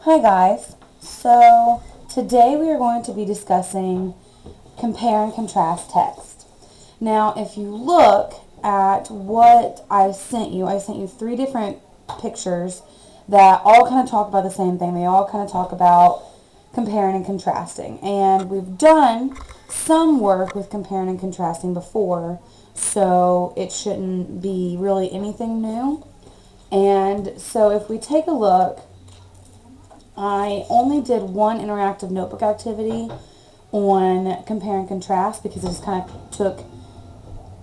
Hi guys, so today we are going to be discussing compare and contrast text. Now if you look at what I sent you three different pictures that all kind of talk about the same thing. They all kind of talk about comparing and contrasting, and we've done some work with comparing and contrasting before, so it shouldn't be really anything new. And so if we take a look, I only did one interactive notebook activity on compare and contrast because I just kind of took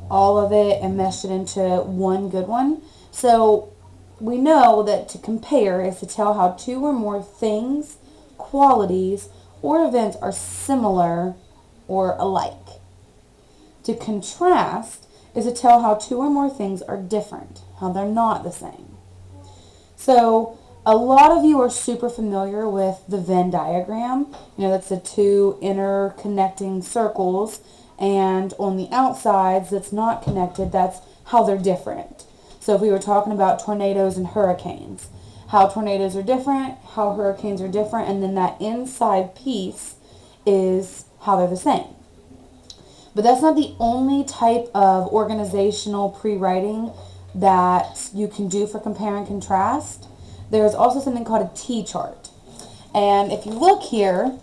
all of it and meshed it into one good one. So we know that to compare is to tell how two or more things, qualities, or events are similar or alike. To contrast is to tell how two or more things are different, how they're not the same. So a lot of you are super familiar with the Venn diagram. That's the two interconnecting circles, and on the outsides that's not connected, that's how they're different. So if we were talking about tornadoes and hurricanes, how tornadoes are different, how hurricanes are different, and then that inside piece is how they're the same. But that's not the only type of organizational pre-writing that you can do for compare and contrast. There's also something called a T-chart. And if you look here,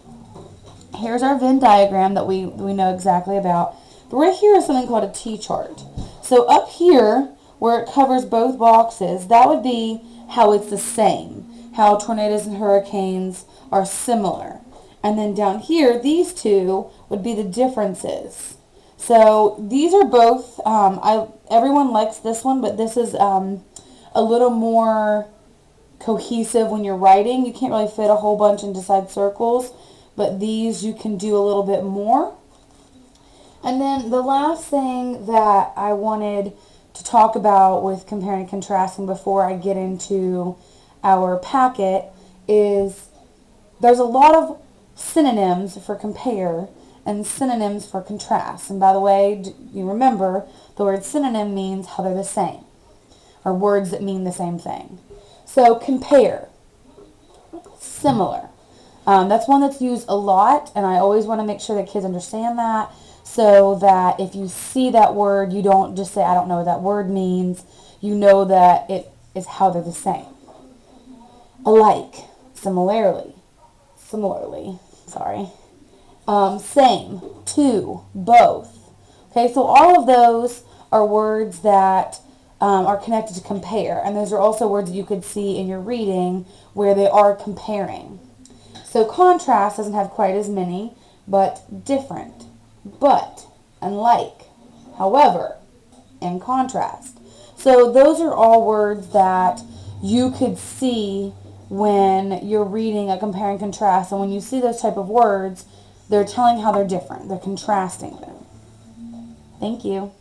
here's our Venn diagram that we know exactly about. But right here is something called a T-chart. So up here, where it covers both boxes, that would be how it's the same, how tornadoes and hurricanes are similar. And then down here, these two would be the differences. So these are both, everyone likes this one, but this is a little more cohesive when you're writing. You can't really fit a whole bunch into side circles, but these you can do a little bit more. And then the last thing that I wanted to talk about with comparing and contrasting before I get into our packet is there's a lot of synonyms for compare and synonyms for contrast. And by the way, you remember the word synonym means how they're the same, or words that mean the same thing. So compare, similar. That's one that's used a lot, and I always want to make sure that kids understand that, so that if you see that word, you don't just say, I don't know what that word means. You know that it is how they're the same. Alike, similarly, same, to, both. Okay, so all of those are words that are connected to compare, and those are also words that you could see in your reading where they are comparing. So contrast doesn't have quite as many, but different, but, and like, however, in contrast. So those are all words that you could see when you're reading a compare and contrast, and when you see those type of words, they're telling how they're different. They're contrasting them. Thank you.